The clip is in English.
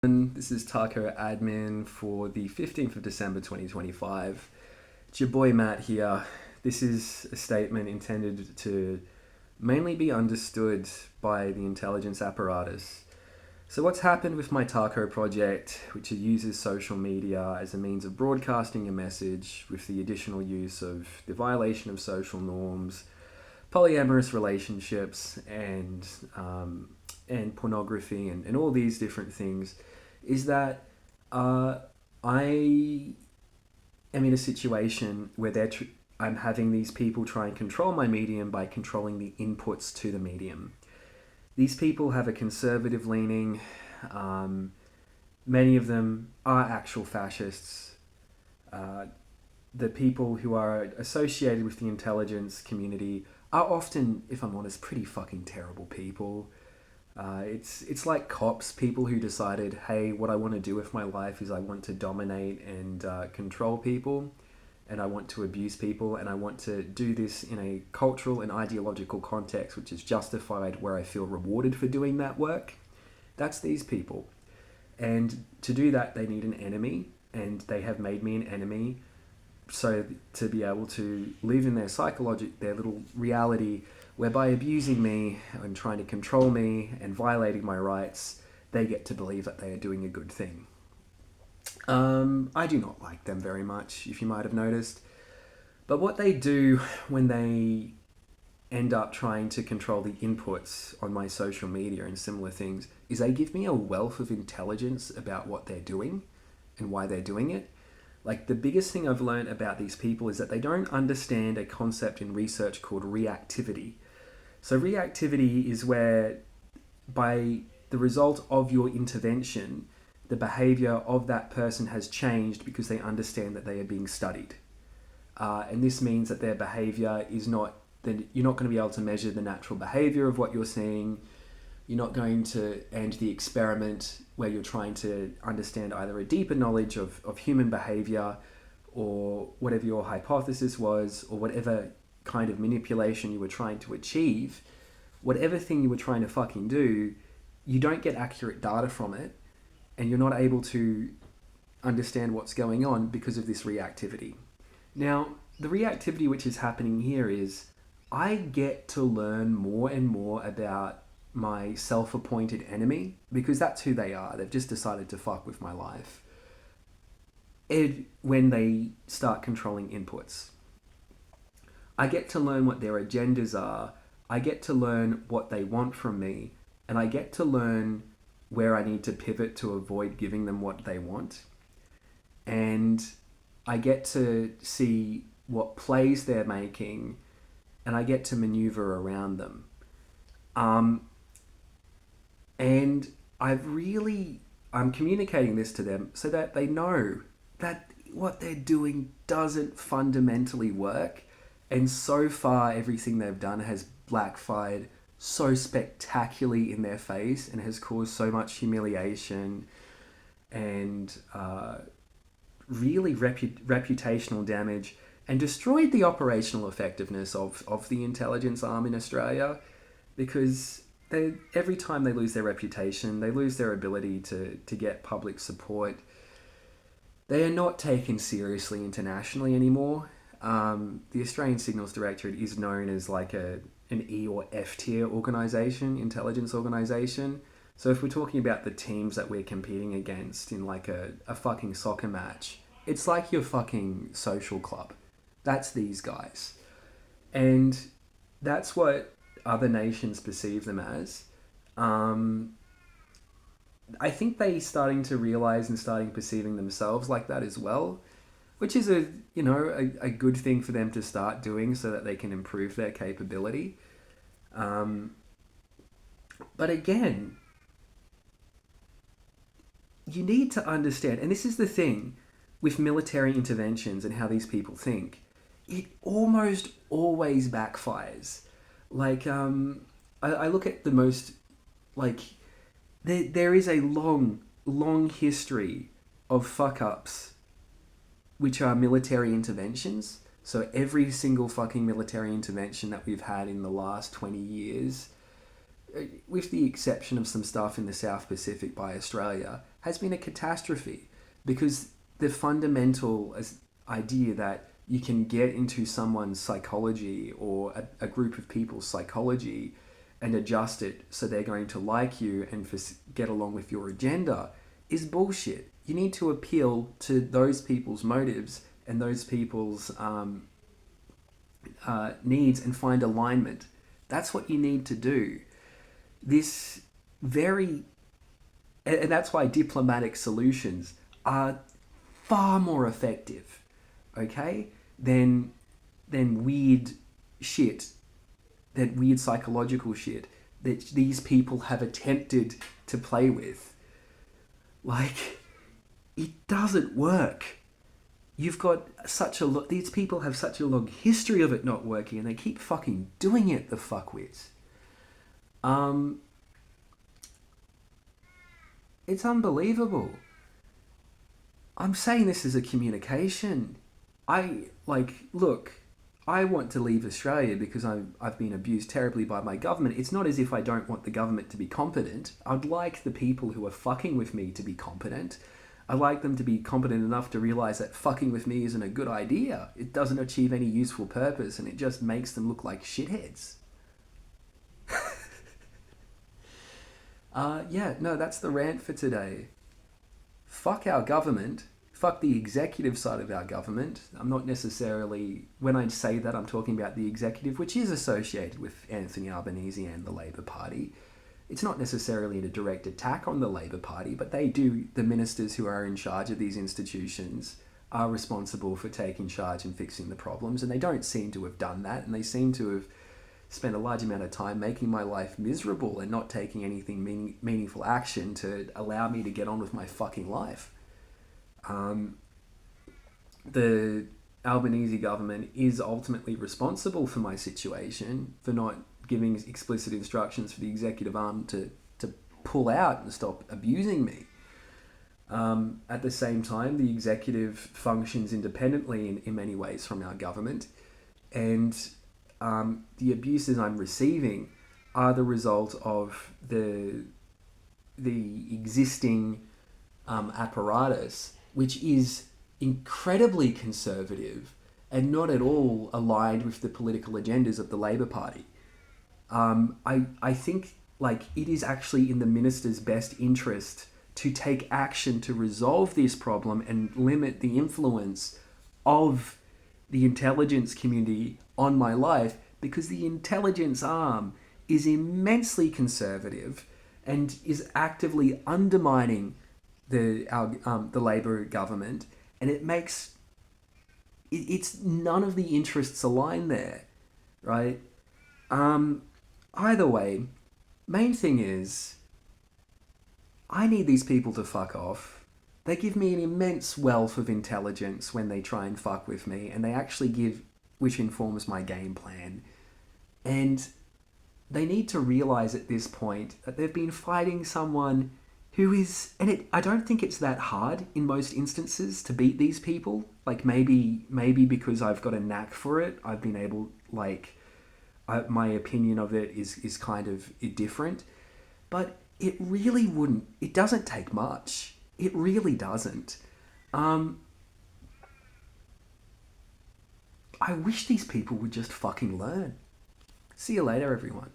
And this is Tac0 admin for the 15th of December 2025. It's your boy Matt here. This is a statement intended to mainly be understood by the intelligence apparatus. So, what's happened with my Tac0 project, which uses social media as a means of broadcasting a message with the additional use of the violation of social norms, polyamorous relationships, and pornography, and all these different things, is that I am in a situation where I'm having these people try and control my medium by controlling the inputs to the medium. These people have a conservative leaning. Many of them are actual fascists. The people who are associated with the intelligence community are often, if I'm honest, pretty fucking terrible people. It's like cops, people who decided, hey, what I want to do with my life is I want to dominate and control people, and I want to abuse people, and I want to do this in a cultural and ideological context which is justified, where I feel rewarded for doing that work. That's these people. And to do that, they need an enemy, and they have made me an enemy. So to be able to live in their their little reality, whereby abusing me and trying to control me and violating my rights, they get to believe that they are doing a good thing. I do not like them very much, if you might have noticed. But what they do when they end up trying to control the inputs on my social media and similar things is they give me a wealth of intelligence about what they're doing and why they're doing it. Like, the biggest thing I've learned about these people is that they don't understand a concept in research called reactivity. So reactivity is where, by the result of your intervention, the behavior of that person has changed because they understand that they are being studied. And this means that their behavior is not, that you're not going to be able to measure the natural behavior of what you're seeing. You're not going to end the experiment where you're trying to understand either a deeper knowledge of human behavior, or whatever your hypothesis was, or whatever kind of manipulation you were trying to achieve. Whatever thing you were trying to fucking do, you don't get accurate data from it, and you're not able to understand what's going on because of this reactivity. Now, the reactivity which is happening here is I get to learn more and more about my self-appointed enemy, because that's who they are. They've just decided to fuck with my life. When they start controlling inputs, I get to learn what their agendas are. I get to learn what they want from me, and I get to learn where I need to pivot to avoid giving them what they want. And I get to see what plays they're making, and I get to maneuver around them. And I'm communicating this to them so that they know that what they're doing doesn't fundamentally work. And so far, everything they've done has backfired so spectacularly in their face and has caused so much humiliation and really reputational damage, and destroyed the operational effectiveness of the intelligence arm in Australia, because every time they lose their reputation, they lose their ability to get public support. They are not taken seriously internationally anymore. The Australian Signals Directorate is known as like an E or F tier organisation, intelligence organisation. So if we're talking about the teams that we're competing against in like a fucking soccer match, it's like your fucking social club. That's these guys. And that's what other nations perceive them as. I think they starting to realize and starting perceiving themselves like that as well, which is a good thing for them to start doing so that they can improve their capability. But again, you need to understand, and this is the thing with military interventions and how these people think, it almost always backfires. Like, I look at the most, like, there is a long history of fuck-ups which are military interventions. So every single fucking military intervention that we've had in the last 20 years, with the exception of some stuff in the South Pacific by Australia, has been a catastrophe, because the fundamental idea that you can get into someone's psychology, or a group of people's psychology, and adjust it so they're going to like you and get along with your agenda is bullshit. You need to appeal to those people's motives and those people's needs and find alignment. That's what you need to do. This very, and that's why diplomatic solutions are far more effective, okay, than weird shit, that weird psychological shit that these people have attempted to play with. Like, it doesn't work. You've got these people have such a long history of it not working, and they keep fucking doing it, the fuckwits. It's unbelievable. I'm saying this as a communication. Look, I want to leave Australia because I've been abused terribly by my government. It's not as if I don't want the government to be competent. I'd like the people who are fucking with me to be competent. I'd like them to be competent enough to realise that fucking with me isn't a good idea. It doesn't achieve any useful purpose, and it just makes them look like shitheads. That's the rant for today. Fuck our government. Fuck the executive side of our government. I'm not necessarily, when I say that, I'm talking about the executive, which is associated with Anthony Albanese and the Labor Party. It's not necessarily a direct attack on the Labor Party, but the ministers who are in charge of these institutions are responsible for taking charge and fixing the problems, and they don't seem to have done that, and they seem to have spent a large amount of time making my life miserable and not taking anything meaningful action to allow me to get on with my fucking life. The Albanese government is ultimately responsible for my situation, for not giving explicit instructions for the executive arm to pull out and stop abusing me. At the same time, the executive functions independently in many ways from our government, and the abuses I'm receiving are the result of the existing apparatus, which is incredibly conservative and not at all aligned with the political agendas of the Labor Party. I think it is actually in the minister's best interest to take action to resolve this problem and limit the influence of the intelligence community on my life, because the intelligence arm is immensely conservative and is actively undermining the Labor government, and it's none of the interests align there, right? Either way, main thing is, I need these people to fuck off. They give me an immense wealth of intelligence when they try and fuck with me, and they actually which informs my game plan. And they need to realise at this point that they've been fighting someone who is, I don't think it's that hard in most instances to beat these people. Maybe because I've got a knack for it, I've been able, my opinion of it is kind of different. But it doesn't take much. It really doesn't. I wish these people would just fucking learn. See you later, everyone.